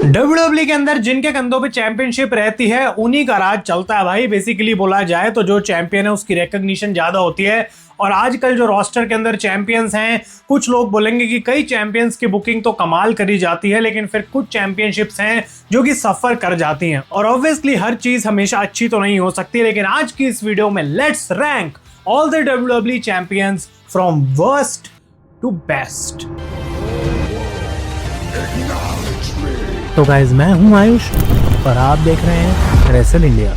WW के अंदर जिनके कंधों पे चैंपियनशिप रहती है उन्हीं का राज चलता है भाई। बेसिकली बोला जाए तो जो चैंपियन है उसकी रिकॉग्निशन ज्यादा होती है। और आजकल जो रोस्टर के अंदर चैंपियंस हैं, कुछ लोग बोलेंगे कि कई चैंपियंस की बुकिंग तो कमाल करी जाती है, लेकिन फिर कुछ चैंपियनशिप्स हैं जो कि सफर कर जाती हैं। और ऑब्वियसली हर चीज हमेशा अच्छी तो नहीं हो सकती, लेकिन आज की इस वीडियो में let's rank all the WW champions from worst to best. तो गाइज मैं हूं आयुष और आप देख रहे हैं रेसल इंडिया।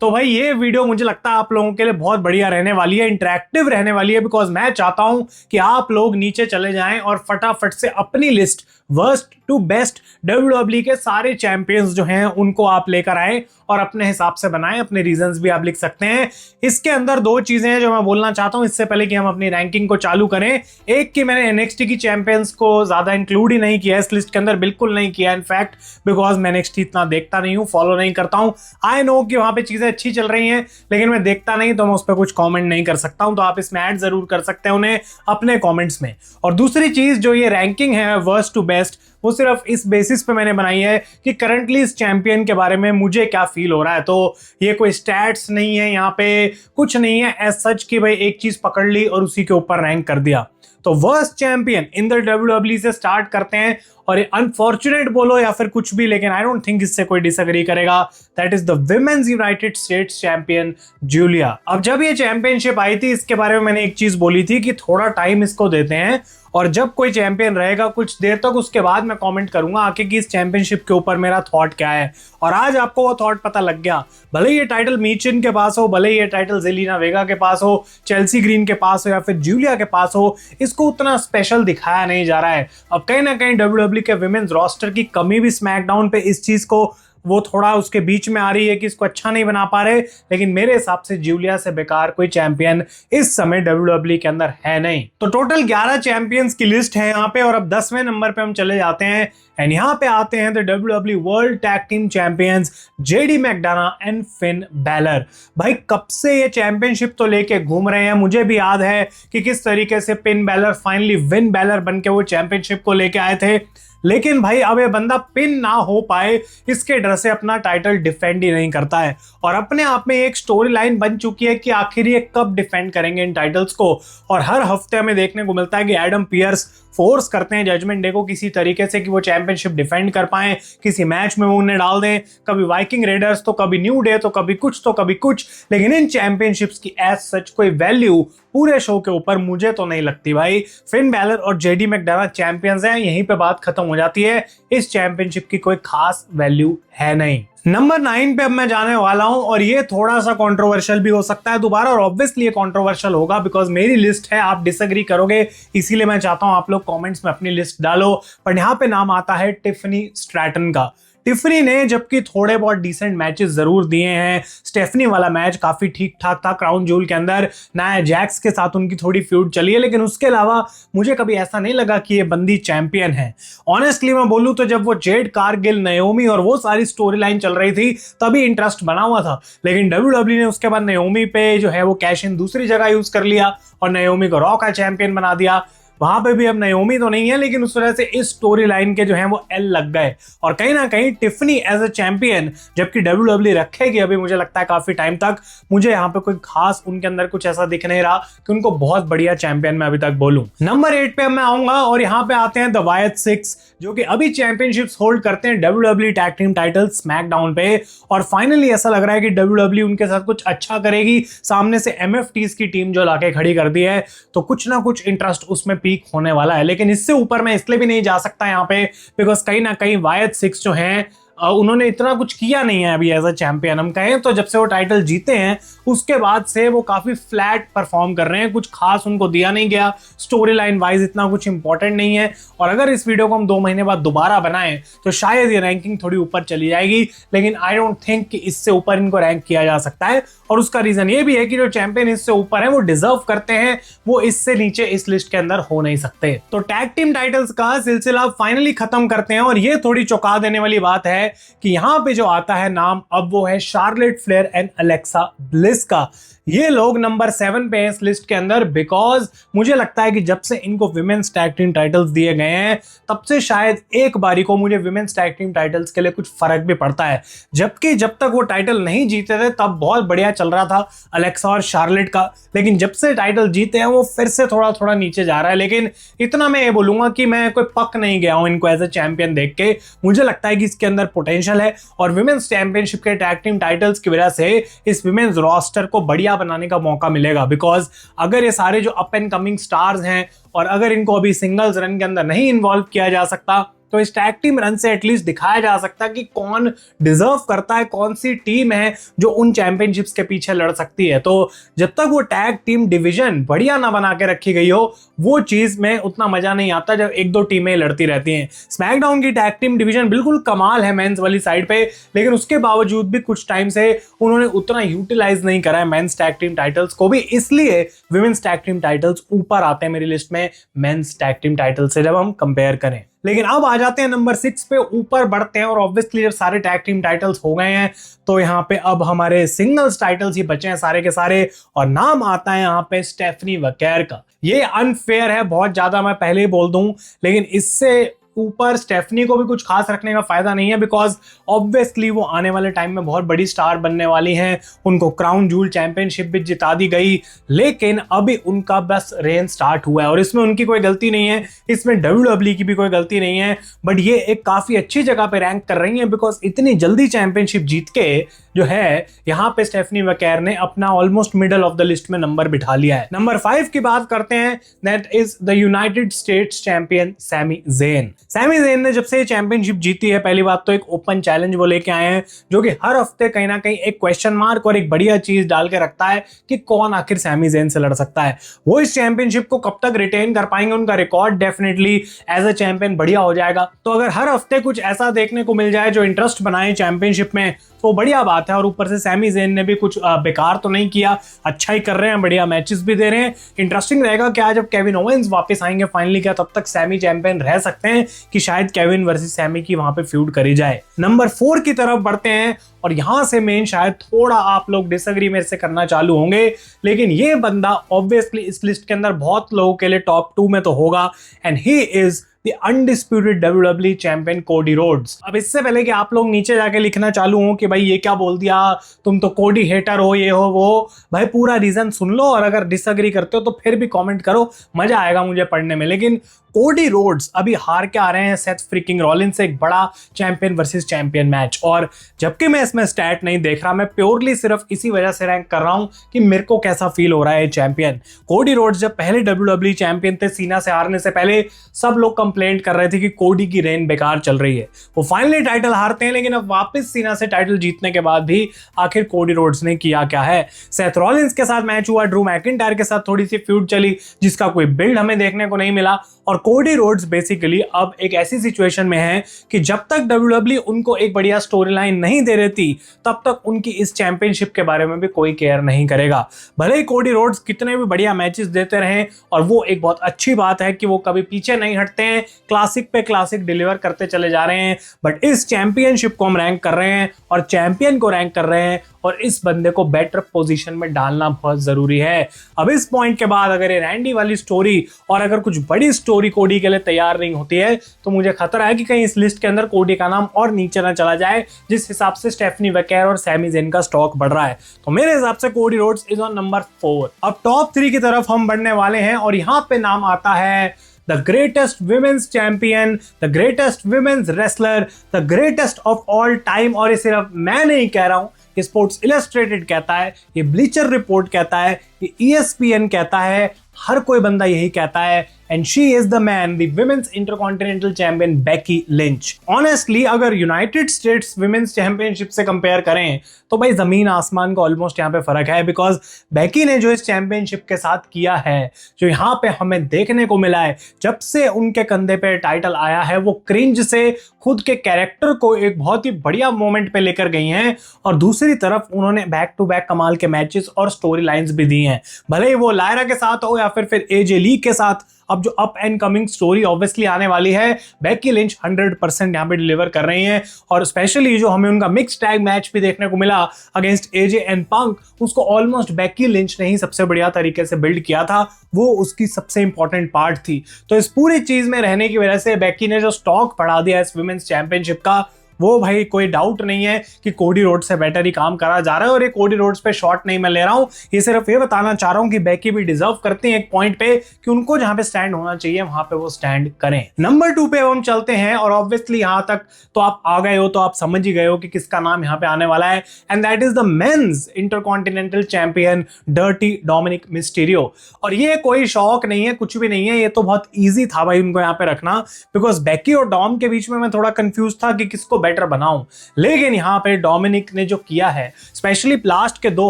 तो भाई ये वीडियो मुझे लगता है आप लोगों के लिए बहुत बढ़िया रहने वाली है, इंटरेक्टिव रहने वाली है, बिकॉज मैं चाहता हूं कि आप लोग नीचे चले जाएं और फटाफट से अपनी list worst to best WW के सारे चैंपियंस जो हैं उनको आप लेकर आए और अपने हिसाब से बनाएं। अपने रीजंस भी आप लिख सकते हैं। इसके अंदर दो चीजें हैं जो मैं बोलना चाहता हूं इससे पहले कि हम अपनी रैंकिंग को चालू करें। एक कि मैंने एनएक्सटी की चैंपियंस को ज्यादा इंक्लूड ही नहीं किया इस लिस्ट के अंदर, बिल्कुल नहीं किया इनफैक्ट, बिकॉज मैं एनएक्सटी इतना देखता नहीं हूं, फॉलो नहीं करता हूं। आई नो कि वहां पे चीजें अच्छी चल रही हैं, लेकिन मैं देखता नहीं तो मैं उस पर कुछ कॉमेंट नहीं कर सकता हूं। तो आप इसमें ऐड जरूर कर सकते हैं उन्हें अपने कॉमेंट्स में। और दूसरी चीज जो ये रैंकिंग है वर्स्ट टू बेस्ट, वो सिर्फ इस बेसिस पे मैंने बनाई है कि करंटली इस चैंपियन के बारे में मुझे क्या फील हो रहा है। तो ये कोई स्टैट्स नहीं है, यहाँ पे कुछ नहीं है एज सच कि भाई एक चीज पकड़ ली और उसी के ऊपर रैंक कर दिया। तो worst champion in the WW से स्टार्ट करते हैं। और ये अनफॉर्चुनेट बोलो या फिर कुछ भी, लेकिन आई डोंट थिंक इससे कोई डिसएग्री करेगा, that is the women's United States champion Julia. अब जब ये चैंपियनशिप आई थी इसके बारे में मैंने एक चीज बोली थी कि थोड़ा टाइम इसको देते हैं और जब कोई चैंपियन रहेगा कुछ देर तक उसके बाद मैं कमेंट करूंगा आके कि इस चैंपियनशिप के ऊपर मेरा थॉट क्या है। और आज आपको वो थॉट पता लग गया। भले ये टाइटल मीचिन के पास हो, भले ये टाइटल जेलिना वेगा के पास हो, चेल्सी ग्रीन के पास हो या फिर जूलिया के पास हो, इसको उतना स्पेशल दिखाया नहीं जा रहा है। अब कहीं ना कहीं डब्ल्यूडब्ल्यू के विमेन्स रोस्टर की कमी भी स्मैकडाउन पे इस चीज को वो थोड़ा उसके बीच में आ रही है कि इसको अच्छा नहीं बना पा रहे, लेकिन मेरे हिसाब से जूलिया से बेकार कोई चैंपियन इस समय डब्ल्यूडब्ल्यू के अंदर है नहीं। तो टोटल 11 चैंपियंस की लिस्ट है यहाँ पे और अब 10वें नंबर पे हम चले जाते हैं एंड यहाँ पे आते हैं the WW world tag team champions JD McDonagh and Finn Balor. भाई कब से ये चैंपियनशिप तो लेके घूम रहे हैं, मुझे भी याद है कि किस तरीके से Finn Balor finally win Balor बन के वो चैंपियनशिप को लेके आए थे। लेकिन भाई अब ये बंदा पिन ना हो पाए इसके डर से अपना टाइटल डिफेंड ही नहीं करता है। और अपने आप में एक स्टोरी लाइन बन चुकी है कि आखिर ये कब डिफेंड करेंगे इन टाइटल्स को। और हर हफ्ते हमें देखने को मिलता है कि एडम पियर्स फोर्स करते हैं जजमेंट डे को किसी तरीके से कि वो चैंपियनशिप डिफेंड कर पाए, किसी मैच में वो उन्हें डाल दें, कभी वाइकिंग रेडर्स तो कभी न्यू डे तो कभी कुछ तो कभी कुछ। लेकिन इन चैंपियनशिप्स की एज सच कोई वैल्यू पूरे शो के ऊपर मुझे तो नहीं लगती भाई। फिन बैलर और जेडी मैकडोना चैंपियंस हैं, यहीं पे बात खत्म हो जाती है। इस चैंपियनशिप की कोई खास वैल्यू है नहीं। नंबर 9 पे अब मैं जाने वाला हूं और ये थोड़ा सा कंट्रोवर्शियल भी हो सकता है दोबारा, और ऑब्वियसली ये कंट्रोवर्शियल होगा बिकॉज मेरी लिस्ट है, आप डिसएग्री करोगे, इसीलिए मैं चाहता हूं आप लोग कमेंट्स में अपनी लिस्ट डालो। पर यहां पे नाम आता है टिफनी स्ट्रैटन का। टिफनी ने जबकि थोड़े बहुत डिसेंट मैचेस जरूर दिए हैं, स्टेफनी वाला मैच काफी ठीक ठाक था क्राउन जूल के अंदर, नाया जैक्स के साथ उनकी थोड़ी फ्यूड चली है, लेकिन उसके अलावा मुझे कभी ऐसा नहीं लगा कि ये बंदी चैंपियन है। ऑनेस्टली मैं बोलूं तो जब वो जेड कारगिल नयोमी और वो सारी स्टोरी लाइन चल रही थी तभी इंटरेस्ट बना हुआ था, लेकिन डब्ल्यूडब्ल्यू ने उसके बाद नयोमी पे जो है वो कैश इन दूसरी जगह यूज कर लिया और नयोमी को रॉ का चैंपियन बना दिया। वहां पे भी अब नयोमी तो नहीं है, लेकिन उस वजह से इस स्टोरी लाइन के जो है वो एल लग गए। और कहीं ना कहीं टिफनी एज अ चैंपियन जबकि डब्ल्यूडब्ल्यू रखेगी अभी मुझे लगता है काफी टाइम तक, मुझे यहाँ पे कोई खास उनके अंदर कुछ ऐसा दिख नहीं रहा कि उनको बहुत बढ़िया चैंपियन मैं अभी तक बोलूं। नंबर 8 पे मैं आऊंगा और यहाँ पे आते हैं द वायत सिक्स, जो कि अभी चैंपियनशिप्स होल्ड करते हैं WW tag team title SmackDown पे। और फाइनली ऐसा लग रहा है कि डब्ल्यूडब्ल्यू उनके साथ कुछ अच्छा करेगी। सामने से एमएफटीज की टीम जो लाके खड़ी कर दी है, तो कुछ ना कुछ इंटरेस्ट उसमें पीक होने वाला है। लेकिन इससे ऊपर मैं इसलिए भी नहीं जा सकता यहाँ पे बिकॉज कहीं ना कहीं वायत सिक्स जो हैं उन्होंने इतना कुछ किया नहीं है अभी एज अ चैंपियन। हम कहें तो जब से वो टाइटल जीते हैं उसके बाद से वो काफी फ्लैट परफॉर्म कर रहे हैं, कुछ खास उनको दिया नहीं गया, स्टोरी लाइन वाइज इतना कुछ इंपॉर्टेंट नहीं है। और अगर इस वीडियो को हम 2 महीने बाद दोबारा बनाएं तो शायद ये रैंकिंग थोड़ी ऊपर चली जाएगी, लेकिन आई डोंट थिंक कि इससे ऊपर इनको रैंक किया जा सकता है। और उसका रीजन ये भी है कि जो चैंपियन इससे ऊपर है वो डिजर्व करते हैं, वो इससे नीचे इस लिस्ट के अंदर हो नहीं सकते। तो टैग टीम टाइटल्स का सिलसिला फाइनली खत्म करते हैं और ये थोड़ी चौंका देने वाली बात है कि यहां पे जो आता है नाम अब वो है Charlotte Flair and Alexa bliss का। ये लोग नंबर 7 पे हैं इस लिस्ट के अंदर बिकॉज मुझे लगता है कि जब से इनको विमेन्स टैग टीम टाइटल्स दिए गए हैं तब से शायद एक बारी को मुझे विमेन्स टैग टीम टाइटल्स के लिए कुछ फर्क भी पड़ता है। जबकि जब तक वो टाइटल नहीं जीते थे तब बहुत बढ़िया चल रहा था अलेक्सा और शार्लेट का, लेकिन जब से टाइटल जीते हैं वो फिर से थोड़ा थोड़ा नीचे जा रहा है। लेकिन इतना मैं ये बोलूंगा कि मैं कोई पक नहीं गया हूं इनको एज ए चैंपियन देख के। मुझे लगता है कि इसके अंदर पोटेंशियल है और विमेन्स चैंपियनशिप के टैग टीम टाइटल्स की वजह से इस विमेन्स रोस्टर को बढ़िया बनाने का मौका मिलेगा। बिकॉज अगर ये सारे जो अप एंड कमिंग स्टार्स हैं और अगर इनको अभी सिंगल्स रन के अंदर नहीं इन्वॉल्व किया जा सकता तो इस टैग टीम रन से एटलीस्ट दिखाया जा सकता है कि कौन डिजर्व करता है, कौन सी टीम है जो उन चैंपियनशिप्स के पीछे लड़ सकती है। तो जब तक वो टैग टीम डिवीजन बढ़िया ना बना के रखी गई हो वो चीज में उतना मजा नहीं आता जब एक दो टीमें लड़ती रहती हैं। स्मैकडाउन की टैग टीम डिवीजन बिल्कुल कमाल है मेंस वाली साइड पे, लेकिन उसके बावजूद भी कुछ टाइम से उन्होंने उतना यूटिलाइज नहीं करा है मेंस टैग टीम टाइटल्स को भी, इसलिए विमेंस टैग टीम टाइटल्स ऊपर आते हैं मेरी लिस्ट में मेंस टैग टीम टाइटल से जब हम कंपेयर करें। लेकिन अब आ जाते हैं नंबर 6 पे, ऊपर बढ़ते हैं और ऑब्वियसली जब सारे टैग टीम टाइटल्स हो गए हैं तो यहाँ पे अब हमारे सिंगल्स टाइटल्स ही बचे हैं सारे के सारे, और नाम आता है यहाँ पे स्टेफनी वकेर का। ये अनफेयर है बहुत ज्यादा, मैं पहले ही बोल दूं, लेकिन इससे ऊपर स्टेफनी को भी कुछ खास रखने का फायदा नहीं है बिकॉज ऑब्वियसली वो आने वाले टाइम में बहुत बड़ी स्टार बनने वाली हैं। उनको क्राउन जूल चैंपियनशिप भी जिता दी गई, लेकिन अभी उनका बस रेन स्टार्ट हुआ है और इसमें उनकी कोई गलती नहीं है, इसमें डब्ल्यूडब्ल्यूई की भी कोई गलती नहीं है। बट ये एक काफी अच्छी जगह पे रैंक कर रही है बिकॉज इतनी जल्दी चैंपियनशिप जीत के जो है यहाँ पे स्टेफनी वकेर ने अपना almost middle of the list में नंबर बिठा लिया है। नंबर 5 की बात करते हैं, that is the United States champion Sami Zayn. Sami Zayn ने जब से चैंपियनशिप जीती है पहली बात तो एक ओपन चैलेंज वो लेके आए हैं जो कि हर हफ्ते कहीं ना कहीं एक क्वेश्चन मार्क और एक बढ़िया चीज डाल के रखता है कि कौन आखिर सैमी ज़ेन से लड़ सकता है। वो इस चैंपियनशिप को कब तक रिटेन कर पाएंगे, उनका record definitely as a champion बढ़िया हो जाएगा। तो अगर हर हफ्ते कुछ ऐसा देखने को मिल जाए जो इंटरेस्ट बनाए चैंपियनशिप में तो बढ़िया बात है। और ऊपर से सैमी ज़ेन ने भी कुछ बेकार तो नहीं किया, अच्छा ही कर रहे हैं, बढ़िया मैचेस भी दे रहे हैं। इंटरेस्टिंग रहेगा कि आज जब केविन ओवेंस वापस आएंगे फाइनली क्या तब तक सैमी चैंपियन रह सकते हैं कि शायद केविन वर्सेस सैमी की वहां पे फ्यूड करी जाए। नंबर 4 की तरफ बढ़ते हैं और यहां से मेन शायद थोड़ा आप लोग डिसएग्री मेरे से करना चालू होंगे, लेकिन ये बंदा ऑब्वियसली इस लिस्ट के अंदर बहुत लोगों के लिए टॉप 2 में तो होगा and he is The undisputed WWE champion Cody Rhodes. अब इससे पहले कि आप लोग नीचे जाके लिखना चालू हो कि भाई ये क्या बोल दिया, तुम तो कोडी हेटर हो, ये हो वो, भाई पूरा रीजन सुन लो और अगर डिसएग्री करते हो तो फिर भी कमेंट करो, मजा आएगा मुझे पढ़ने में। लेकिन कोडी रोड्स अभी हार के आ रहे हैं सेथ फ्रीकिंग रॉलिन्स से एक बड़ा चैंपियन वर्सेस चैंपियन मैच, और जबकि मैं इसमें स्टैट नहीं देख रहा, मैं प्योरली सिर्फ इसी वजह से रैंक कर रहा हूं कि मेरे को कैसा फील हो रहा है चैंपियन। कोडी रोड्स जब पहले WWE चैंपियन थे सीना से हारने से पहले सब लोग कंप्लेंट कर रहे थे कि कोडी की रेन बेकार चल रही है। वो फाइनली टाइटल हारते हैं लेकिन अब वापस सीना से टाइटल जीतने के बाद भी आखिर कोडी रोड्स ने किया क्या है। सेथ रॉलिन्स के साथ मैच हुआ, ड्रू मैकिंटायर के साथ थोड़ी सी फ्यूड चली जिसका कोई बिल्ड हमें देखने को नहीं मिला, और कोडी रोड्स बेसिकली अब एक ऐसी सिचुएशन में है कि जब तक WWE उनको एक बढ़िया स्टोरी लाइन नहीं दे रही थी तब तक उनकी इस चैंपियनशिप के बारे में भी कोई केयर नहीं करेगा। भले ही कोडी रोड्स कितने भी बढ़िया मैचेस देते रहे और वो एक बहुत अच्छी बात है कि वो कभी पीछे नहीं हटते हैं, क्लासिक पे क्लासिक डिलीवर करते चले जा रहे हैं, बट इस चैंपियनशिप को हम रैंक कर रहे हैं और चैंपियन को रैंक कर रहे हैं और इस बंदे को बेटर पोजीशन में डालना बहुत जरूरी है। अब इस पॉइंट के बाद अगर ये रैंडी वाली स्टोरी और अगर कुछ बड़ी स्टोरी कोडी के लिए तैयार नहीं होती है तो मुझे खतरा है कि कहीं इस लिस्ट के अंदर कोडी का नाम और नीचे ना चला जाए, जिस हिसाब से स्टेफनी वकेर और सैमी ज़ेन का स्टॉक बढ़ रहा है। तो मेरे हिसाब से Cody Rhodes is on number 4। अब टॉप 3 की तरफ हम बढ़ने वाले हैं और यहाँ पे नाम आता है the greatest women's champion, the greatest women's wrestler, the greatest of all time। और ये सिर्फ मैं नहीं कह रहा हूं, ये स्पोर्ट्स इलस्ट्रेटेड कहता है, ये ब्लीचर रिपोर्ट कहता है, ये ESPN कहता है, हर कोई बंदा यही कहता है, and she is the man, the women's intercontinental champion Becky Lynch. Honestly अगर यूनाइटेड स्टेट्स विमेन्स चैंपियनशिप से कंपेयर करें तो भाई जमीन आसमान का ऑलमोस्ट यहाँ पे फर्क है, बिकॉज बेकी ने जो इस चैंपियनशिप के साथ किया है, जो यहाँ पे हमें देखने को मिला है, जब से उनके कंधे पे टाइटल आया है वो क्रिंज से खुद के कैरेक्टर को एक बहुत ही बढ़िया मोमेंट पे लेकर गई हैं, और दूसरी तरफ उन्होंने बैक टू बैक कमाल के मैचेस और स्टोरी लाइंस भी दी हैं। भले ही वो लायरा के साथ हो या फिर AJ ली के साथ, अब जो up and coming story obviously आने वाली है, बेकी लिंच 100% यहाँ पे डिलीवर कर रही हैं। और स्पेशली जो हमें उनका मिक्स टैग मैच भी देखने को मिला अगेंस्ट एजे एंड पंक, उसको ऑलमोस्ट बेकी लिंच ने ही सबसे बढ़िया तरीके से बिल्ड किया था, वो उसकी सबसे इंपॉर्टेंट पार्ट थी। तो इस पूरी चीज में रहने की वजह से बेकी ने जो स्टॉक बढ़ा दिया इस वुमेन्स चैंपियनशिप का, वो भाई कोई डाउट नहीं है कि कोडी रोड्स से बेटर ही काम करा जा रहा है। और ये कोडी रोड्स पे शॉट नहीं मैं ले रहा हूं, ये सिर्फ ये बताना चाह रहा हूं कि बेकी भी डिजर्व करती हैं एक पॉइंट पे कि उनको जहां पे स्टैंड होना चाहिए वहां पे वो स्टैंड करें। नंबर 2 पे हम चलते हैं और ऑब्वियसली यहां तक तो आप आ गए हो, तो आप समझ ही गए हो कि किसका नाम यहां पे आने वाला है, and that is the men's intercontinental champion Dirty Dominik Mysterio. और ये कोई शौक नहीं है, कुछ भी नहीं है, ये तो बहुत ईजी था भाई उनको यहाँ पे रखना, बिकॉज बेकी और डॉम के बीच में मैं थोड़ा कंफ्यूज था कि किसको बेटर बनाऊं। लेकिन यहां पे डोमिनिक ने जो किया है, स्पेशली लास्ट के 2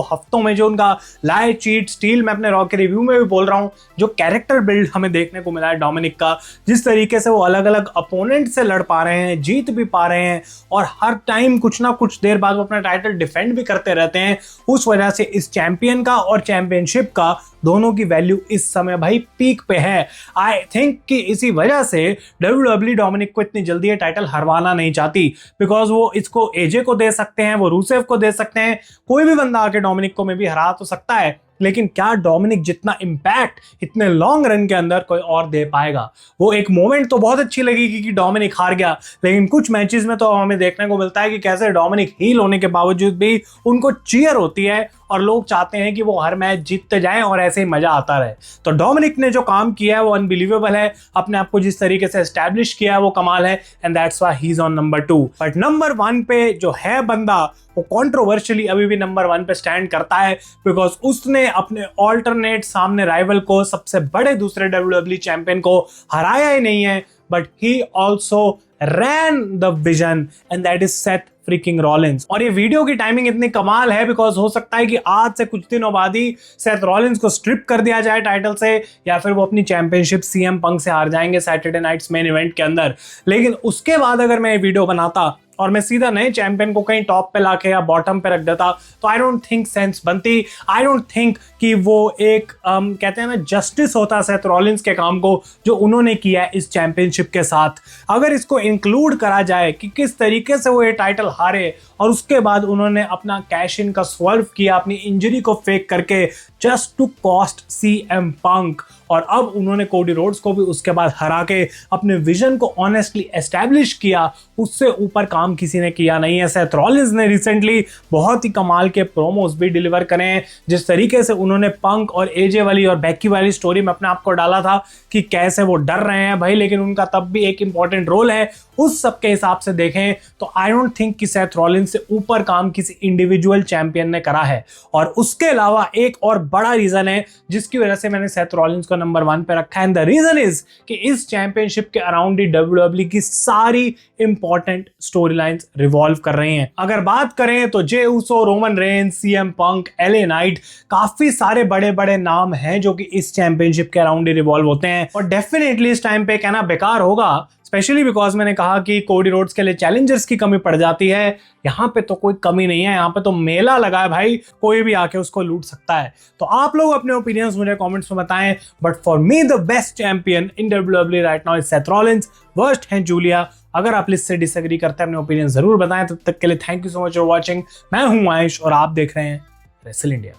हफ्तों में जो उनका लाई चीट स्टील, मैं अपने रॉ के रिव्यू में भी बोल रहा हूं, जो कैरेक्टर बिल्ड हमें देखने को मिला है डोमिनिक का, जिस तरीके से वो अलग अलग अपोनेंट से लड़ पा रहे हैं, जीत भी पा रहे हैं और हर टाइम कुछ ना कुछ देर बाद वो अपना टाइटल डिफेंड भी करते रहते हैं, उस वजह से इस चैंपियन का और चैंपियनशिप का दोनों की वैल्यू इस समय भाई पीक पे है। आई थिंक कि इसी वजह से WWE डोमिनिक को इतनी जल्दी ये टाइटल हरवाना नहीं चाहती, बिकॉज वो इसको एजे को दे सकते हैं, वो रूसेव को दे सकते हैं, कोई भी बंदा आके डोमिनिक को में भी हरा तो सकता है, लेकिन क्या डोमिनिक जितना इंपैक्ट इतने लॉन्ग रन के अंदर कोई और दे पाएगा। वो एक मोमेंट तो बहुत अच्छी लगेगी कि डोमिनिक हार गया, लेकिन कुछ मैचेस में तो हमें देखने को मिलता है कि कैसे डोमिनिक हील होने के बावजूद भी उनको चीयर होती है और लोग चाहते हैं कि वो हर मैच जीतते जाएं और ऐसे ही मजा आता रहे। तो डोमिनिक ने जो काम किया है वो अनबिलीवेबल है, अपने आप को जिस तरीके से एस्टैब्लिश किया है वो कमाल है, and that's why he is on number 2। But number 1 पे जो है बंदा, वो कंट्रोवर्शियली अभी भी नंबर 1 पे स्टैंड करता है, बिकॉज उसने अपने ऑल्टरनेट सामने राइवल को, सबसे बड़े दूसरे WWE चैंपियन को हराया ही नहीं है, but he also rain the vision, and that is Seth freaking Rollins. और ये वीडियो की टाइमिंग इतनी कमाल है बिकॉज हो सकता है कि आज से कुछ दिनों बाद ही सेथ रॉलिंस को स्ट्रिप कर दिया जाए टाइटल से, या फिर वो अपनी चैंपियनशिप सीएम पंक से हार जाएंगे सैटरडे नाइट्स मेन इवेंट के अंदर। लेकिन उसके बाद अगर मैं ये वीडियो बनाता और मैं सीधा नए चैंपियन को कहीं टॉप पे लाके या बॉटम पे रख देता, तो आई डोंट थिंक सेंस बनती। आई डोंट थिंक कि वो एक कहते हैं ना जस्टिस होता सेथ रॉलिंस के काम को जो उन्होंने किया है इस चैंपियनशिप के साथ। अगर इसको इंक्लूड करा जाए कि किस तरीके से वो ये टाइटल हारे और उसके बाद उन्होंने अपना कैश इन का स्वर्व किया, अपनी इंजरी को फेक करके just to cost CM Punk, और अब उन्होंने कोडी रोड्स को भी उसके बाद हरा के अपने विजन को ऑनेस्टली एस्टैब्लिश किया, उससे ऊपर काम किसी ने किया नहीं है। सेथ रॉलिंस ने रिसेंटली बहुत ही कमाल के प्रोमोस भी डिलीवर करे हैं, जिस तरीके से उन्होंने पंक और एजे वाली और बेकी वाली स्टोरी में अपने आप को डाला था कि कैसे वो डर रहे हैं भाई, लेकिन उनका तब भी एक इंपॉर्टेंट रोल है। उस सब के हिसाब से देखें तो आई डोंट थिंक कि सेथ रॉलिंस से ऊपर काम किसी इंडिविजुअल चैंपियन ने करा है। और उसके अलावा एक और बड़ा रीजन है जिसकी वजह से मैंने सेथ रॉलिंस को नंबर 1 पे रखा है, एंड द रीजन इज कि इस चैंपियनशिप के अराउंड ही WWE की सारी इंपॉर्टेंट स्टोरी लाइंस रिवॉल्व कर रही हैं। अगर बात करें तो Jey Uso, Roman Reigns, CM Punk, LA Knight, काफी सारे बड़े बड़े नाम हैं जो कि इस चैंपियनशिप के अराउंड ही रिवॉल्व होते हैं। और डेफिनेटली इस टाइम पे कहना बेकार होगा, स्पेशली बिकॉज मैंने कहा कि कोडी रोड्स के लिए चैलेंजर्स की कमी पड़ जाती है। यहाँ पे तो कोई कमी नहीं है, यहाँ पे तो मेला लगा है भाई, कोई भी आके उसको लूट सकता है। तो आप लोग अपने ओपिनियंस मुझे कमेंट्स में बताएं, but for me the best champion in WWE right now is Seth Rollins, worst है जूलिया। अगर आप लिस्ट से डिसएग्री करते हैं अपने ओपिनियन जरूर बताएं। तब तक के लिए thank you so much for watching. मैं हूं आयुष और आप देख रहे हैं रेसल इंडिया।